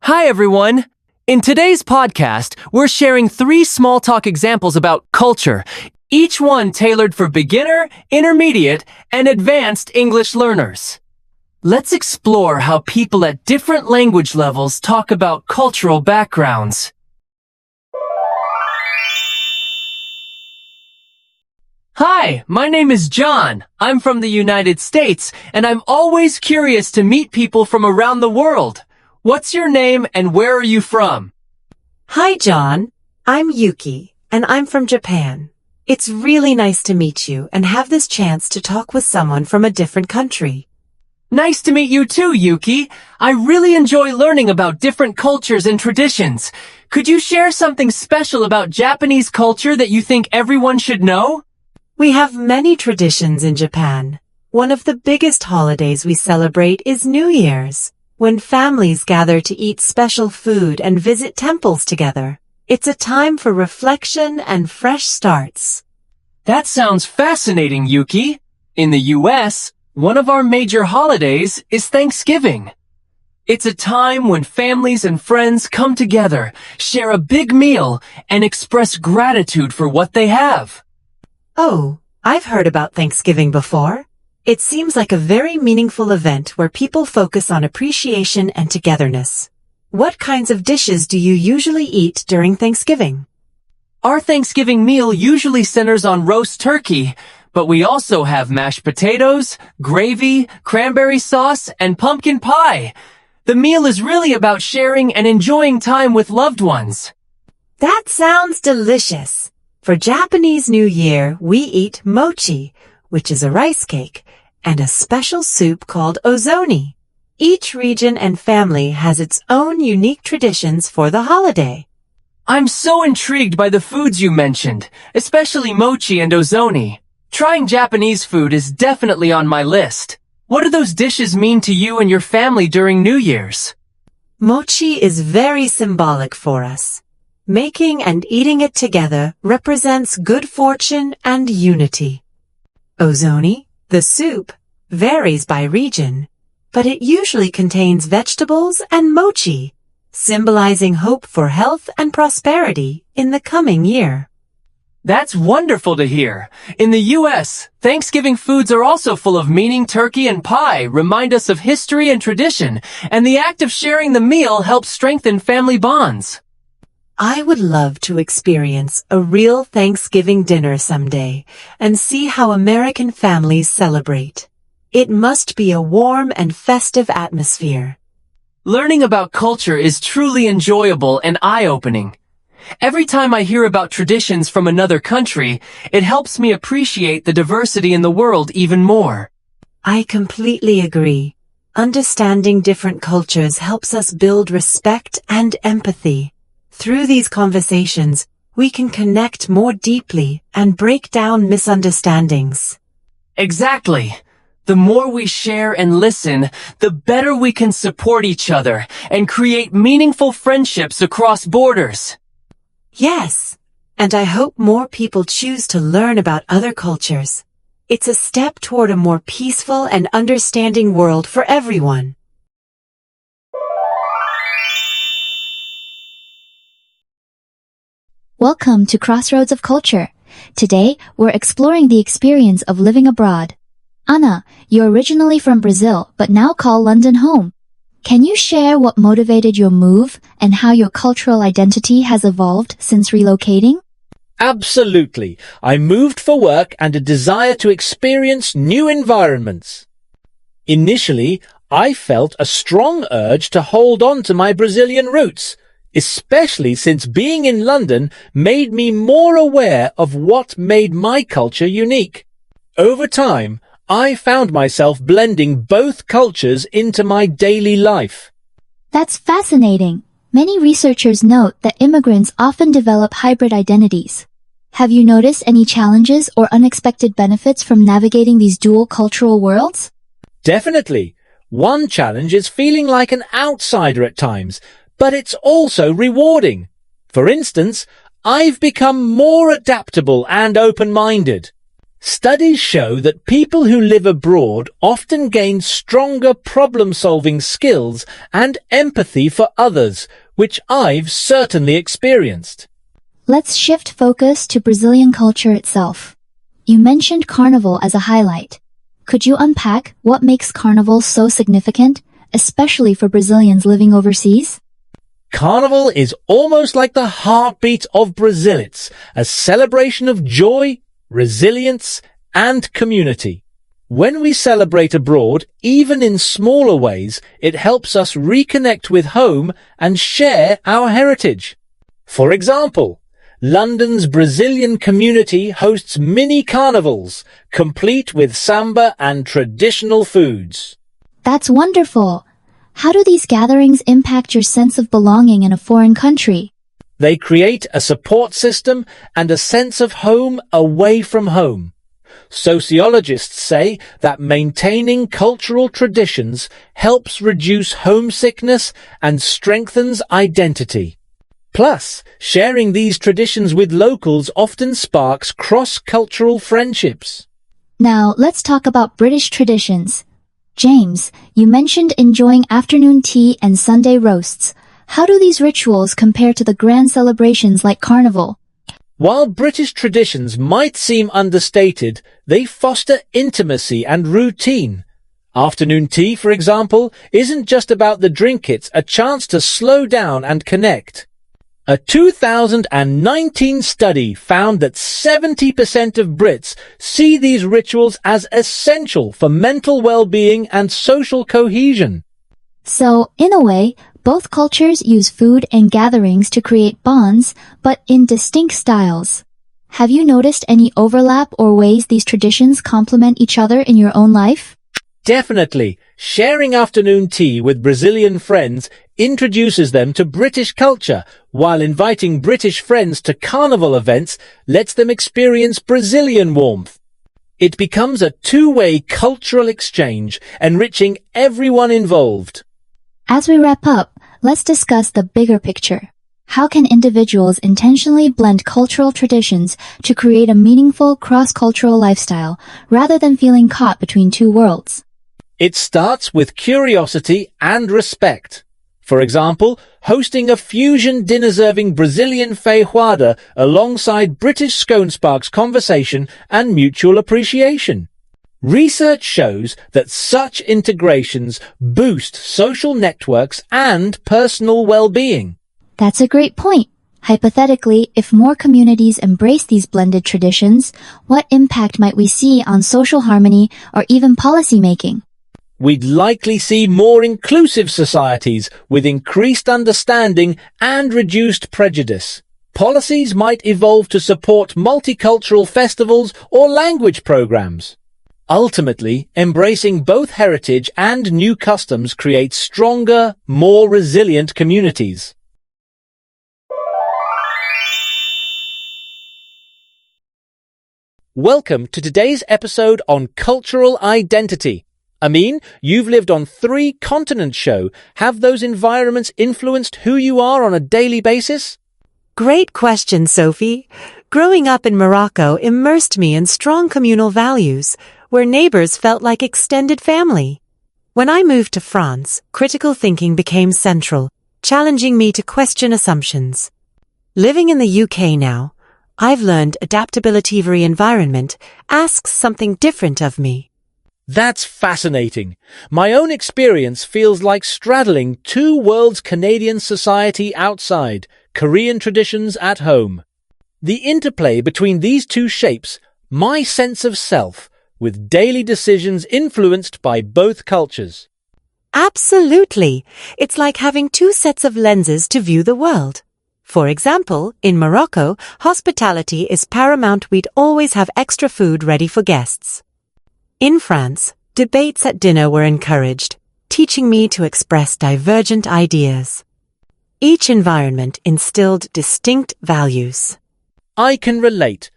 Hi, everyone. In today's podcast, we're sharing 3 small talk examples about culture, each one tailored for beginner, intermediate, and advanced English learners. Let's explore how people at different language levels talk about cultural backgrounds. Hi, my name is John. I'm from the United States, and I'm always curious to meet people from around the world. What's your name and where are you from? Hi, John. I'm Yuki, and I'm from Japan. It's really nice to meet you and have this chance to talk with someone from a different country. Nice to meet you too, Yuki. I really enjoy learning about different cultures and traditions. Could you share something special about Japanese culture that you think everyone should know? We have many traditions in Japan. One of the biggest holidays we celebrate is New Year's, when families gather to eat special food and visit temples together. It's a time for reflection and fresh starts. That sounds fascinating, Yuki. In the US, one of our major holidays is Thanksgiving. It's a time when families and friends come together, share a big meal, and express gratitude for what they have. Oh, I've heard about Thanksgiving before. It seems like a very meaningful event where people focus on appreciation and togetherness. What kinds of dishes do you usually eat during Thanksgiving? Our Thanksgiving meal usually centers on roast turkey, but we also have mashed potatoes, gravy, cranberry sauce, and pumpkin pie. The meal is really about sharing and enjoying time with loved ones. That sounds delicious. For Japanese New Year, we eat mochi, which is a rice cake, and a special soup called ozoni. Each region and family has its own unique traditions for the holiday. I'm so intrigued by the foods you mentioned, especially mochi and ozoni. Trying Japanese food is definitely on my list. What do those dishes mean to you and your family during New Year's? Mochi is very symbolic for us. Making and eating it together represents good fortune and unity. Ozoni, the soup, varies by region, but it usually contains vegetables and mochi, symbolizing hope for health and prosperity in the coming year. That's wonderful to hear. In the US, Thanksgiving foods are also full of meaning. Turkey and pie remind us of history and tradition, and the act of sharing the meal helps strengthen family bonds. I would love to experience a real Thanksgiving dinner someday and see how American families celebrate. It must be a warm and festive atmosphere. Learning about culture is truly enjoyable and eye-opening. Every time I hear about traditions from another country, it helps me appreciate the diversity in the world even more. I completely agree. Understanding different cultures helps us build respect and empathy. Through these conversations, we can connect more deeply and break down misunderstandings. Exactly. The more we share and listen, the better we can support each other and create meaningful friendships across borders. Yes, and I hope more people choose to learn about other cultures. It's a step toward a more peaceful and understanding world for everyone. Welcome to Crossroads of Culture. Today, we're exploring the experience of living abroad. Anna, you're originally from Brazil, but now call London home. Can you share what motivated your move and how your cultural identity has evolved since relocating? Absolutely. I moved for work and a desire to experience new environments. Initially, I felt a strong urge to hold on to my Brazilian roots, especially since being in London made me more aware of what made my culture unique. Over time, I found myself blending both cultures into my daily life. That's fascinating. Many researchers note that immigrants often develop hybrid identities. Have you noticed any challenges or unexpected benefits from navigating these dual cultural worlds? Definitely. One challenge is feeling like an outsider at times, but it's also rewarding. For instance, I've become more adaptable and open-minded. Studies show that people who live abroad often gain stronger problem-solving skills and empathy for others, which I've certainly experienced. Let's shift focus to Brazilian culture itself. You mentioned Carnival as a highlight. Could you unpack what makes Carnival so significant, especially for Brazilians living overseas? Carnival is almost like the heartbeat of Brazil. It's a celebration of joy, resilience, and community. When we celebrate abroad, even in smaller ways, it helps us reconnect with home and share our heritage. For example, London's Brazilian community hosts mini carnivals, complete with samba and traditional foods. That's wonderful. How do these gatherings impact your sense of belonging in a foreign country? They create a support system and a sense of home away from home. Sociologists say that maintaining cultural traditions helps reduce homesickness and strengthens identity. Plus, sharing these traditions with locals often sparks cross-cultural friendships. Now, let's talk about British traditions. James, you mentioned enjoying afternoon tea and Sunday roasts. How do these rituals compare to the grand celebrations like Carnival? While British traditions might seem understated, they foster intimacy and routine. Afternoon tea, for example, isn't just about the drink, it's a chance to slow down and connect. A 2019 study found that 70% of Brits see these rituals as essential for mental well-being and social cohesion. So, in a way, both cultures use food and gatherings to create bonds, but in distinct styles. Have you noticed any overlap or ways these traditions complement each other in your own life? Definitely. Sharing afternoon tea with Brazilian friends introduces them to British culture, while inviting British friends to carnival events lets them experience Brazilian warmth. It becomes a two-way cultural exchange, enriching everyone involved. As we wrap up, let's discuss the bigger picture. How can individuals intentionally blend cultural traditions to create a meaningful cross-cultural lifestyle, rather than feeling caught between two worlds? It starts with curiosity and respect. For example, hosting a fusion dinner serving Brazilian feijoada alongside British scone sparks conversation and mutual appreciation. Research shows that such integrations boost social networks and personal well-being. That's a great point. Hypothetically, if more communities embrace these blended traditions, what impact might we see on social harmony or even policy making? We'd likely see more inclusive societies with increased understanding and reduced prejudice. Policies might evolve to support multicultural festivals or language programs. Ultimately, embracing both heritage and new customs creates stronger, more resilient communities. Welcome to today's episode on cultural identity. Amin, you've lived on 3 continents. Have those environments influenced who you are on a daily basis? Great question, Sophie. Growing up in Morocco immersed me in strong communal values, where neighbors felt like extended family. When I moved to France, critical thinking became central, challenging me to question assumptions. Living in the UK now, I've learned adaptability. Every environment asks something different of me. That's fascinating. My own experience feels like straddling 2 worlds: Canadian society outside, Korean traditions at home. The interplay between these 2 shapes my sense of self, with daily decisions influenced by both cultures. Absolutely. It's like having 2 sets of lenses to view the world. For example, in Morocco, hospitality is paramount. We'd always have extra food ready for guests. In France, debates at dinner were encouraged, teaching me to express divergent ideas. Each environment instilled distinct values. I can relate.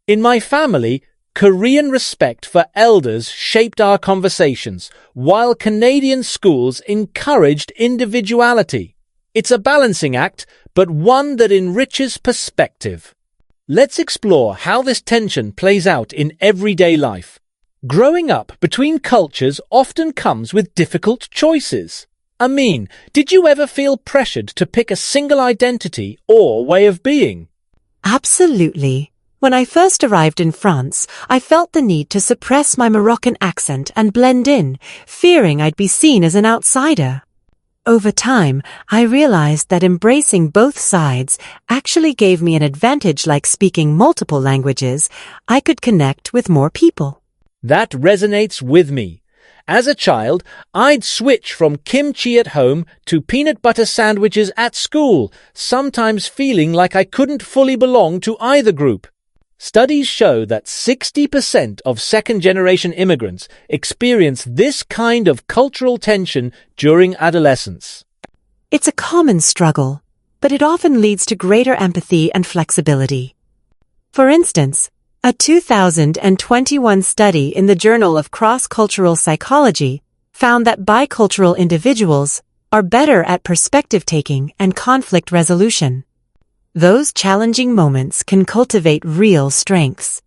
In my family, Korean respect for elders shaped our conversations, while Canadian schools encouraged individuality. It's a balancing act, but one that enriches perspective. Let's explore how this tension plays out in everyday life. Growing up between cultures often comes with difficult choices. Amin, did you ever feel pressured to pick a single identity or way of being? Absolutely. When I first arrived in France, I felt the need to suppress my Moroccan accent and blend in, fearing I'd be seen as an outsider. Over time, I realized that embracing both sides actually gave me an advantage. Like speaking multiple languages, I could connect with more people. That resonates with me. As a child, I'd switch from kimchi at home to peanut butter sandwiches at school, sometimes feeling like I couldn't fully belong to either group. Studies show that 60% of second-generation immigrants experience this kind of cultural tension during adolescence. It's a common struggle, but it often leads to greater empathy and flexibility. For instance, a 2021 study in the Journal of Cross-Cultural Psychology found that bicultural individuals are better at perspective-taking and conflict resolution. Those challenging moments can cultivate real strengths.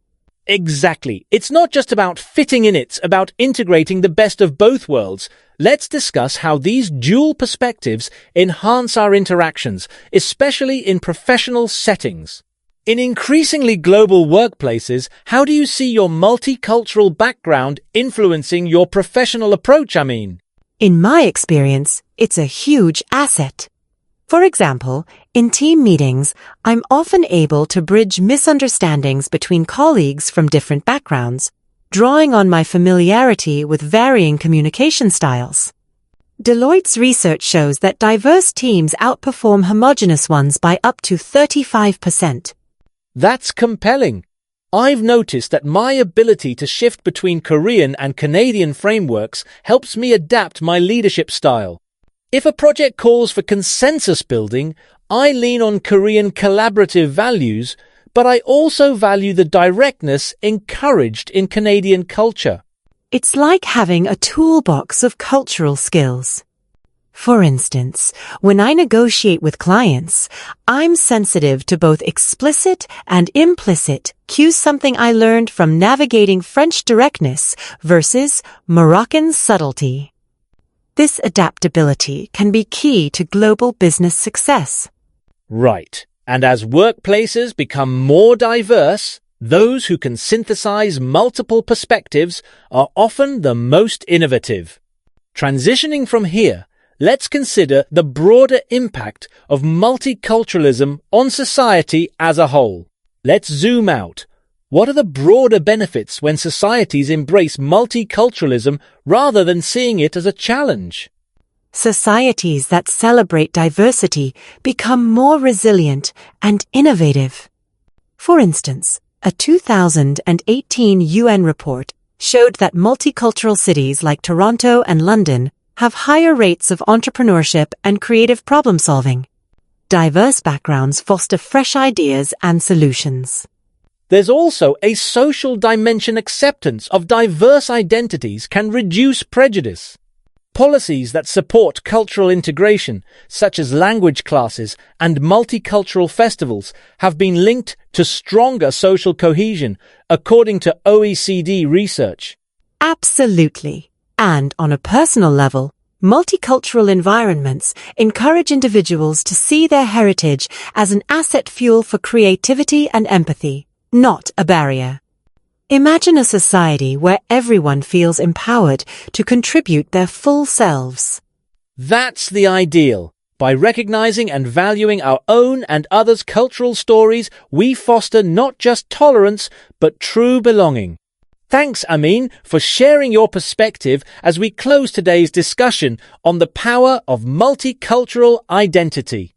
Exactly. It's not just about fitting in, it's about integrating the best of both worlds. Let's discuss how these dual perspectives enhance our interactions, especially in professional settings. In increasingly global workplaces, how do you see your multicultural background influencing your professional approach, Amin? In my experience, it's a huge asset. For example, in team meetings, I'm often able to bridge misunderstandings between colleagues from different backgrounds, drawing on my familiarity with varying communication styles. Deloitte's research shows that diverse teams outperform homogeneous ones by up to 35%. That's compelling. I've noticed that my ability to shift between Korean and Canadian frameworks helps me adapt my leadership style. If a project calls for consensus building, I lean on Korean collaborative values, but I also value the directness encouraged in Canadian culture. It's like having a toolbox of cultural skills. For instance, when I negotiate with clients, I'm sensitive to both explicit and implicit cues, something I learned from navigating French directness versus Moroccan subtlety. This adaptability can be key to global business success. Right. And as workplaces become more diverse, those who can synthesize multiple perspectives are often the most innovative. Transitioning from here, let's consider the broader impact of multiculturalism on society as a whole. Let's zoom out. What are the broader benefits when societies embrace multiculturalism rather than seeing it as a challenge? Societies that celebrate diversity become more resilient and innovative. For instance, a 2018 UN report showed that multicultural cities like Toronto and London have higher rates of entrepreneurship and creative problem-solving. Diverse backgrounds foster fresh ideas and solutions. There's also a social dimension. Acceptance of diverse identities can reduce prejudice. Policies that support cultural integration, such as language classes and multicultural festivals, have been linked to stronger social cohesion, according to OECD research. Absolutely. And on a personal level, multicultural environments encourage individuals to see their heritage as an asset, fuel for creativity and empathy, not a barrier. Imagine a society where everyone feels empowered to contribute their full selves. That's the ideal. By recognizing and valuing our own and others' cultural stories, we foster not just tolerance, but true belonging. Thanks, Amin, for sharing your perspective as we close today's discussion on the power of multicultural identity.